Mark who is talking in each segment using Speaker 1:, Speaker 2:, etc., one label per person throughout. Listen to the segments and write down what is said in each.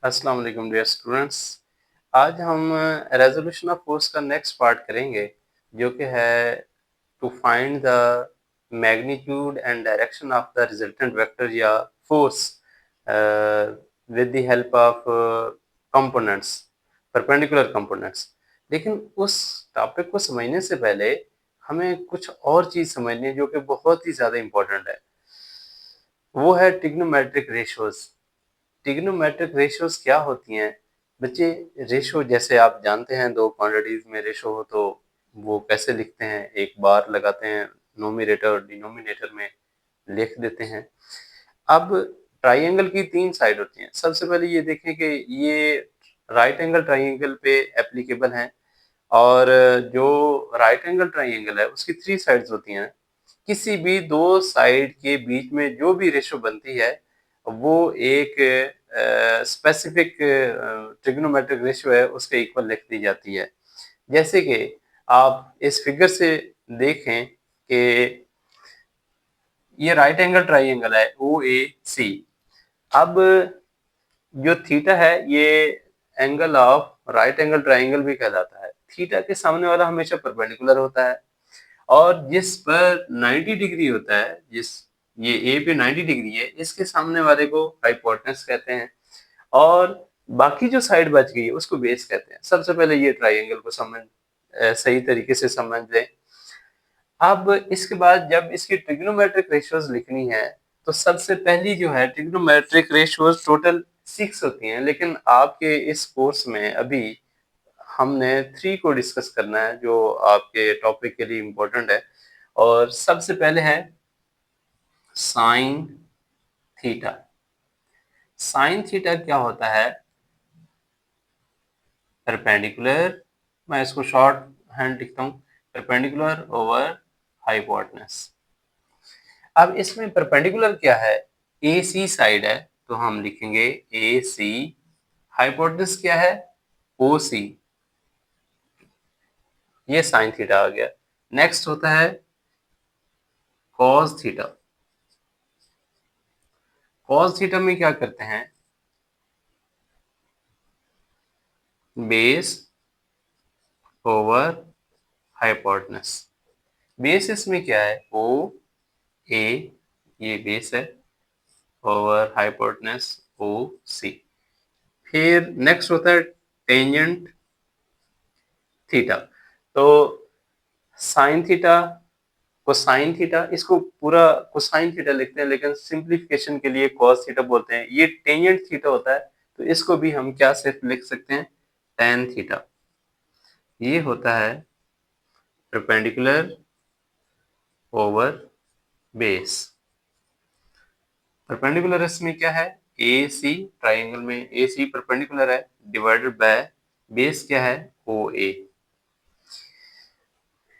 Speaker 1: अस्सलाम वालेकुम dear students. आज हम रेजोल्यूशन ऑफ फोर्स का नेक्स्ट पार्ट करेंगे, जो कि है to find the magnitude and direction of the resultant vector या force with the help of components, perpendicular components. लेकिन उस टॉपिक को समझने से पहले हमें कुछ और चीज समझनी है जो कि बहुत ही ज्यादा इम्पोर्टेंट है। वो है ट्रिग्नोमेट्रिक रेशियोज। ट्रिग्नोमेट्रिक रेशियोज क्या होती हैं बच्चे? रेशो जैसे आप जानते हैं, दो क्वांटिटीज में रेशो हो तो वो कैसे लिखते हैं? एक बार लगाते हैं, नोमिनेटर और डिनोमिनेटर में लिख देते हैं। अब ट्राइंगल की तीन साइड होती हैं। सबसे पहले ये देखें कि ये राइट एंगल ट्राइंगल पे एप्लीकेबल हैं, और जो राइट एंगल ट्राइंगल है उसकी थ्री साइड्स होती हैं। किसी भी दो साइड के बीच में जो भी रेशो बनती है वो एक स्पेसिफिक ट्रिग्नोमेट्रिक रेशियो है, उसके इक्वल लिख दी जाती है। जैसे कि आप इस फिगर से देखें कि ये राइट एंगल ट्राइंगल है ओ ए सी। अब जो थीटा है ये angle of right angle triangle भी कहलाता है। थीटा के सामने वाला हमेशा परपेंडिकुलर होता है, और जिस पर 90 डिग्री होता है, जिस ये ए पे 90 डिग्री है, इसके सामने वाले को हाइपोटेनस कहते हैं, और बाकी जो साइड बच गई है उसको बेस कहते हैं। सबसे पहले ये ट्राइंगल को सही तरीके से समझ लें। अब इसके बाद जब इसकी ट्रिग्नोमेट्रिक रेशियोज लिखनी है तो सबसे पहली जो है ट्रिग्नोमेट्रिक रेशियोज टोटल 6 होती हैं, लेकिन आपके इस कोर्स में अभी हमने 3 को डिस्कस करना है जो आपके टॉपिक के लिए इम्पोर्टेंट है। और सबसे पहले है साइन थीटा। साइन थीटा क्या होता है? परपेंडिकुलर, मैं इसको शॉर्ट हैंड लिखता हूँ, परपेंडिकुलर ओवर हाइपोटेनस। अब इसमें परपेंडिकुलर क्या है? ए सी साइड है तो हम लिखेंगे ए सी। हाइपोटेनस क्या है? ओ सी। ये साइन थीटा आ गया। नेक्स्ट होता है कॉस थीटा। कॉस थीटा में क्या करते हैं? Base over hypotenuse. बेस इसमें क्या है? ओ ए, ये बेस है, ओवर हाइपोटेनस ओ सी। फिर नेक्स्ट होता है टेंजेंट थीटा। तो साइन थीटा, कोसाइन थीटा, इसको पूरा कोसाइन थीटा लिखते हैं, लेकिन सिंप्लीफिकेशन के लिए कॉस थीटा बोलते हैं। ये टेंजेंट थीटा होता है तो इसको भी हम क्या सिर्फ लिख सकते हैं? Tan theta. ये होता है परपेंडिकुलर ओवर बेस। परपेंडिकुलर इसमें क्या है? ए सी, ट्राइंगल में ए सी परपेंडिकुलर है, डिवाइडेड बाय बेस क्या है? ओ ए।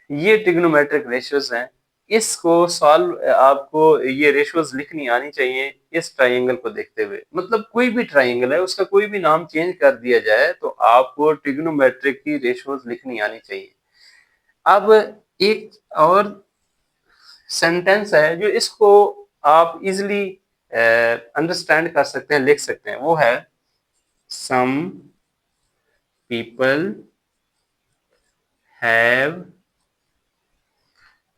Speaker 1: ये ट्रिग्नोमेट्रिक रेशियोज हैं। इसको सॉल्व, आपको ये रेशियोज लिखनी आनी चाहिए इस ट्राइंगल को देखते हुए। मतलब कोई भी ट्राइंगल है उसका कोई भी नाम चेंज कर दिया जाए तो आपको ट्रिग्नोमेट्रिक की रेशियोज लिखनी आनी चाहिए। अब एक और सेंटेंस है जो इसको आप इजिली अंडरस्टैंड कर सकते हैं, लिख सकते हैं। वो है some people have,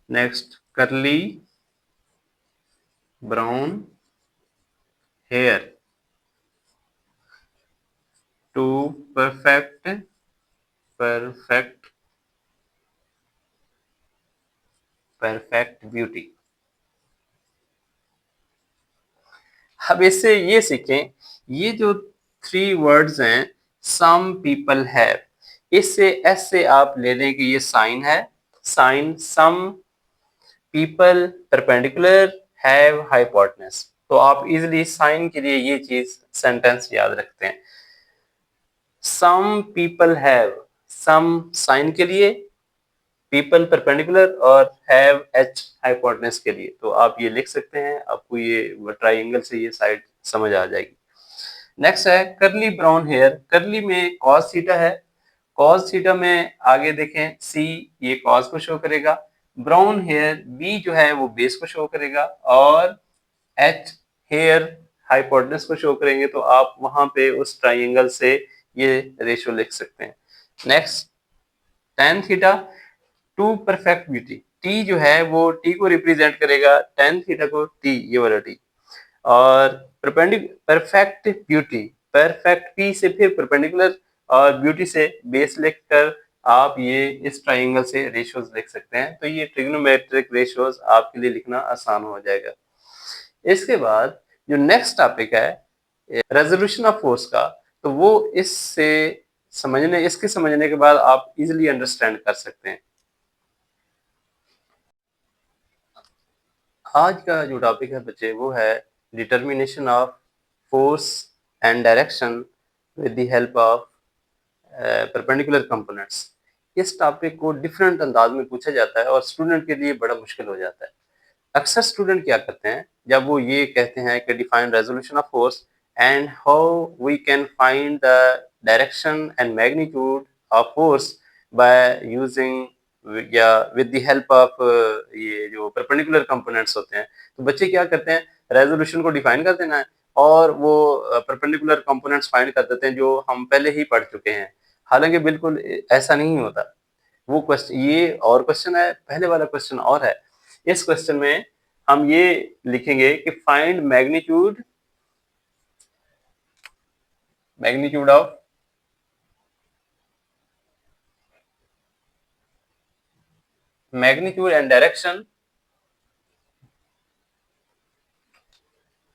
Speaker 1: next curly brown hair to perfect beauty। अब इससे ये सीखें, ये जो थ्री वर्ड्स हैं सम पीपल हैव, इससे एस से आप ले लें कि ये साइन है। Sine some people perpendicular have hypotenuse. तो आप इजिली साइन के लिए ये चीज सेंटेंस याद रखते हैं। Some people have, some sine के लिए, पीपल परपेंडिकुलर, और हैव एच हाइपोटेनस के लिए। तो आप ये लिख सकते हैं, आपको ये ट्राइंगल से ये साइड समझ आ जाएगी। नेक्स्ट है करली ब्राउन हेयर। करली में कॉस थीटा है, कॉस थीटा में आगे देखें सी, ये कॉस को शो करेगा, ब्राउन हेयर बी जो है वो बेस को शो करेगा, और एच हेयर हाइपोटेनस को शो करेंगे तो आप वहां पे उस ट्राइंगल से ये रेशियो लिख सकते हैं। Next, tan theta two perfect beauty, T जो है वो टी को रिप्रेजेंट करेगा, tan थीटा को टी, ये वाला टी, और परफेक्ट ब्यूटी, परफेक्ट पी से फिर परपेंडिकुलर और ब्यूटी से बेस लिखकर आप ये इस ट्राइंगल से रेशियोज लिख सकते हैं। तो ये ट्रिग्नोमेट्रिक रेशियोज आपके लिए लिखना आसान हो जाएगा। इसके बाद जो नेक्स्ट टॉपिक है रेजोल्यूशन ऑफ फोर्स का, तो वो इसके समझने के बाद आप इजिली अंडरस्टैंड कर सकते हैं। आज का जो टॉपिक है बच्चे वो है determination of force and direction with the help of perpendicular components. इस टॉपिक को डिफरेंट अंदाज में पूछा जाता है और स्टूडेंट के लिए बड़ा मुश्किल हो जाता है। अक्सर स्टूडेंट क्या करते हैं जब वो ये कहते हैं कि define resolution of force and how we can find the direction and magnitude of force by using या विद द हेल्प ऑफ ये जो परपेंडिकुलर कंपोनेंट्स होते हैं, तो बच्चे क्या करते हैं, रेजोल्यूशन को डिफाइन कर देना है और वो परपेंडिकुलर कंपोनेंट्स फाइंड कर देते हैं जो हम पहले ही पढ़ चुके हैं। हालांकि बिल्कुल ऐसा नहीं होता। वो क्वेश्चन ये और क्वेश्चन है, पहले वाला क्वेश्चन और है। इस क्वेश्चन में हम ये लिखेंगे कि find magnitude of magnitude and direction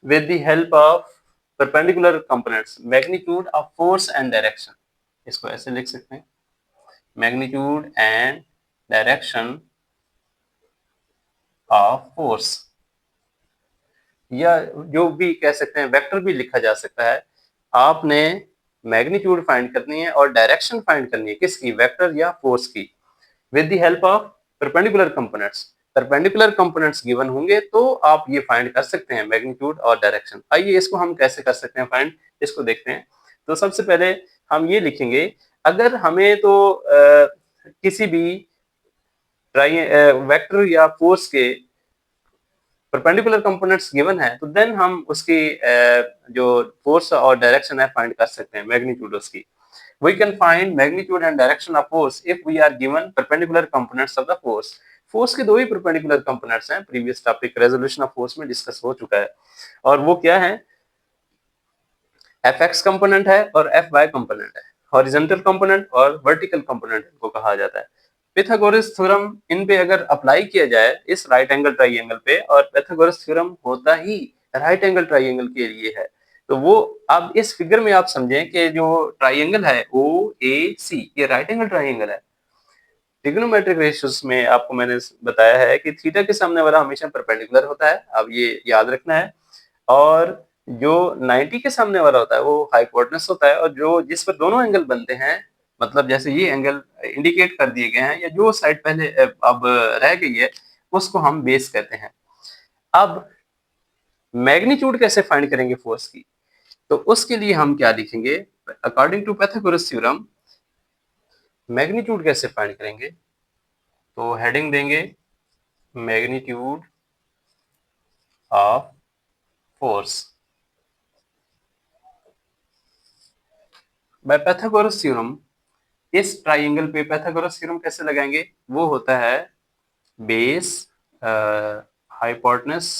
Speaker 1: with the help of perpendicular components, magnitude of force and direction. इसको ऐसे लिख सकते हैं, magnitude and direction of force, या जो भी कह सकते हैं वेक्टर भी लिखा जा सकता है। आपने मैग्नीट्यूड फाइंड करनी है और डायरेक्शन फाइंड करनी है, किसकी, वेक्टर या फोर्स की, with the help of perpendicular components. Perpendicular components given होंगे तो आप ये फाइंड कर सकते हैं मैग्नीट्यूड और डायरेक्शन। आइए इसको हम कैसे कर सकते हैं फाइंड, इसको देखते हैं। तो सबसे पहले हम ये लिखेंगे, अगर हमें तो किसी भी वेक्टर या फोर्स के परपेंडिकुलर कंपोनेंट्स गिवन है तो देन हम उसकी जो फोर्स और डायरेक्शन है फाइंड कर सकते हैं, मैग्नीट्यूड उसकी। We can find magnitude and direction of force if we are given perpendicular components of the force. Force के दो ही परपेंडिकुलर कंपोनेंट्स हैं, previous topic resolution of force में डिस्कस हो चुका है, और वो क्या है, एफ एक्स कंपोनेंट है और एफ वाई कंपोनेंट है, हॉरिजॉन्टल कंपोनेंट और वर्टिकल कंपोनेंट इनको कहा जाता है। पिथागोरस थ्योरम इन पे अगर अप्लाई किया जाए इस राइट एंगल ट्राइंगल पे, और पिथागोरस थ्योरम होता ही राइट एंगल ट्राइंगल के लिए है, तो वो अब इस फिगर में आप समझें कि जो ट्राइंगल है ओ ए सी, ये राइट एंगल ट्राइंगल है। ट्रिग्नोमेट्रिक रेशियोज में आपको मैंने बताया है कि थीटा के सामने वाला हमेशा परपेंडिकुलर होता है, अब ये याद रखना है, और जो 90 के सामने वाला होता है वो हाइपोटेनस होता है, और जो जिस पर दोनों एंगल बनते हैं, मतलब जैसे ये एंगल इंडिकेट कर दिए गए हैं, या जो साइड पहले अब रह गई है उसको हम बेस कहते हैं। अब मैग्नीट्यूड कैसे फाइंड करेंगे फोर्स की, तो उसके लिए हम क्या लिखेंगे, according to Pythagoras theorem magnitude कैसे फाइंड करेंगे, तो हेडिंग देंगे magnitude of force by Pythagoras theorem. इस ट्राइंगल पे पाइथागोरस थ्योरम कैसे लगाएंगे, वो होता है बेस हाइपोटेनस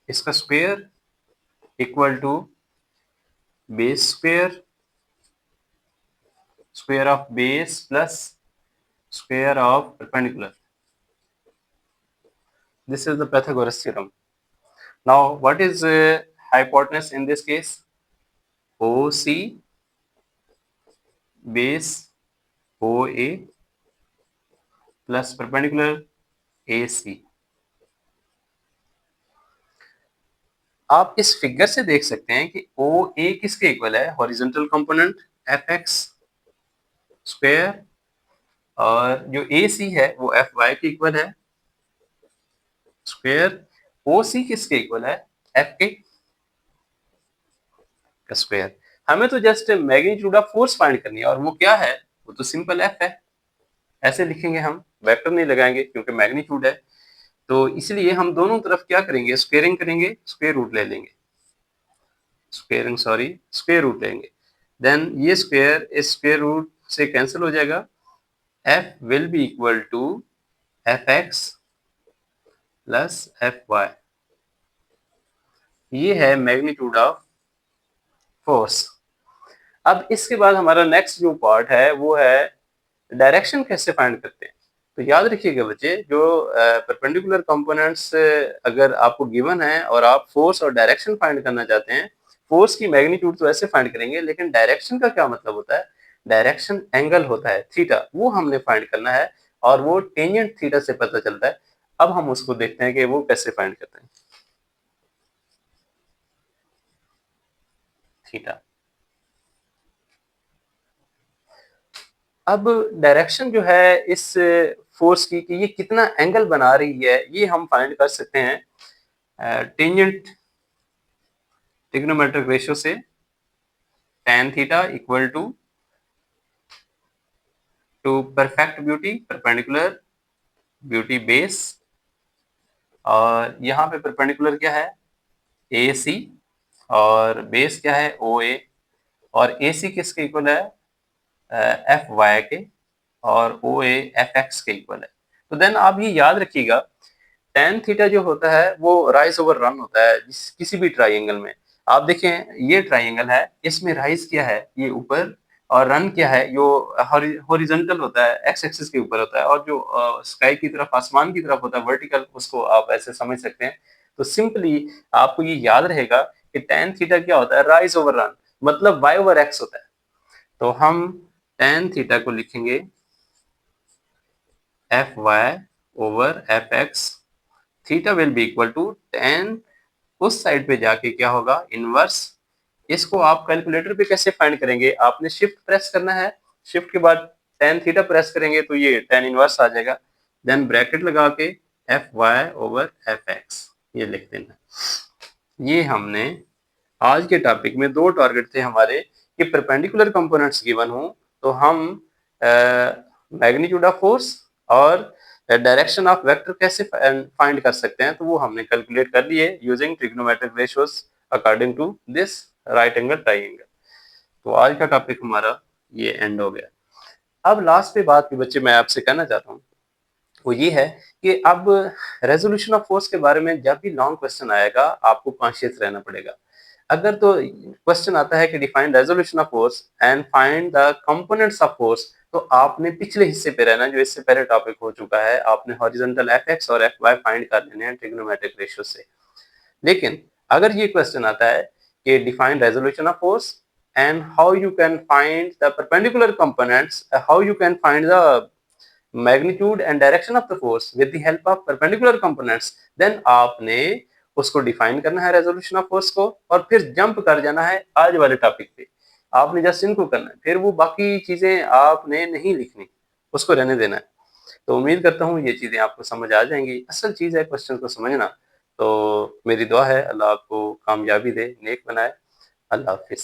Speaker 1: इसका square equal to base square, square of base plus square of perpendicular. This is the Pythagoras theorem. Now, what is hypotenuse in this case? OC base OA plus perpendicular AC. आप इस figure से देख सकते हैं कि OA किसके equal है, horizontal component fx square, और जो AC है वो fy के इक्वल है स्क्वायर। OC किसके इक्वल है, f का स्क्वायर। हमें तो just magnitude of force find करनी है, और वो क्या है, वो तो सिंपल f है। ऐसे लिखेंगे, हम वेक्टर नहीं लगाएंगे क्योंकि मैग्नीट्यूड है, तो इसलिए हम दोनों तरफ क्या करेंगे, स्क्वेयरिंग करेंगे, स्क्वायर रूट ले लेंगे। स्क्वायर रूट लेंगे, देन ये स्क्वायर इस स्क्वायर रूट से कैंसिल हो जाएगा, f will be equal to fx plus fy। ये है मैग्नीट्यूड ऑफ फोर्स। अब इसके बाद हमारा नेक्स्ट जो पार्ट है वो है डायरेक्शन कैसे फाइंड करते हैं। तो याद रखिएगा बच्चे, जो परपेंडिकुलर कंपोनेंट्स अगर आपको गिवन है और आप फोर्स और डायरेक्शन फाइंड करना चाहते हैं, फोर्स की मैग्नीट्यूड तो ऐसे फाइंड करेंगे, लेकिन डायरेक्शन का क्या मतलब होता है, डायरेक्शन एंगल होता है थीटा, वो हमने फाइंड करना है और वो टेंजेंट थीटा से पता चलता है। अब हम उसको देखते हैं कि वो कैसे फाइंड करते हैं थीटा। अब डायरेक्शन जो है इस फोर्स की कि ये कितना एंगल बना रही है, ये हम फाइंड कर सकते हैं टेंजेंट ट्रिग्नोमेट्रिक रेशियो से। tan theta equal to perfect beauty perpendicular beauty base, और यहाँ पे परपेंडिकुलर क्या है ए सी और बेस क्या है ओ ए, और ए सी किसके इक्वल है एफ वाई के, और ओ ए एफ एक्स के इक्वल है। तो देन आप ये याद रखिएगा, tan थीटा जो होता है वो राइज ओवर रन होता है किसी भी ट्राइंगल में। आप देखें ये ट्राइंगल है, इसमें राइज क्या है ये ऊपर, और रन क्या है जो हॉरिजॉन्टल होता है एक्स एक्सिस के ऊपर होता है, और जो स्काई की तरफ आसमान की तरफ होता है वर्टिकल, उसको आप ऐसे समझ सकते हैं। तो सिंपली आपको ये याद रहेगा कि tan थीटा क्या होता है, राइज ओवर रन, मतलब y ओवर x होता है। तो हम tan थीटा को लिखेंगे F Y over F X, theta will be equal to tan, उस साइड पे जाके क्या होगा इनवर्स। इसको आप कैलकुलेटर पे कैसे फाइंड करेंगे, आपने शिफ्ट प्रेस करना है, शिफ्ट के बाद tan थीटा प्रेस करेंगे तो ये tan इनवर्स आ जाएगा, देन ब्रैकेट लगा के F Y over F X ये लिख देना। ये हमने आज के टॉपिक में दो टारगेट थे हमारे कि परपेंडिकुलर कंपोनेंट्स गिवन हो तो हम मैग्नीट्यूड ऑफ फोर्स और डायरेक्शन ऑफ वेक्टर कैसे फाइंड कर सकते हैं, तो वो हमने कैलकुलेट कर लिए using trigonometric ratios according to this right angle triangle. तो आज का टॉपिक हमारा ये एंड हो गया। अब लास्ट पे बात की बच्चे मैं आपसे कहना चाहता हूँ वो ये है कि अब रेजोल्यूशन ऑफ फोर्स के बारे में जब भी लॉन्ग क्वेश्चन आएगा आपको कॉन्शियस रहना पड़ेगा। अगर तो क्वेश्चन आता है कि define resolution of force and find the components of force, तो आपने पिछले हिस्से पे रहना जो इससे पहले टॉपिक हो चुका है, आपने हॉरिजॉन्टल एफ एक्स और एफ वाई फाइंड कर लेने हैं ट्रिग्नोमेट्रिक रेशियो से। लेकिन अगर ये क्वेश्चन आता है कि define resolution of force and how you can find the perpendicular components, how you can find the magnitude and direction of the force with the help of perpendicular components, then आपने उसको define करना है resolution of force को, और फिर jump कर जाना है आज वाले टॉपिक पे। आपने जस्ट इनको करना है, फिर वो बाकी चीजें आपने नहीं लिखनी, उसको रहने देना है। तो उम्मीद करता हूँ ये चीजें आपको समझ आ जाएंगी। असल चीज है क्वेश्चन को समझना। तो मेरी दुआ है अल्लाह आपको कामयाबी दे, नेक बनाए। अल्लाह हाफिज।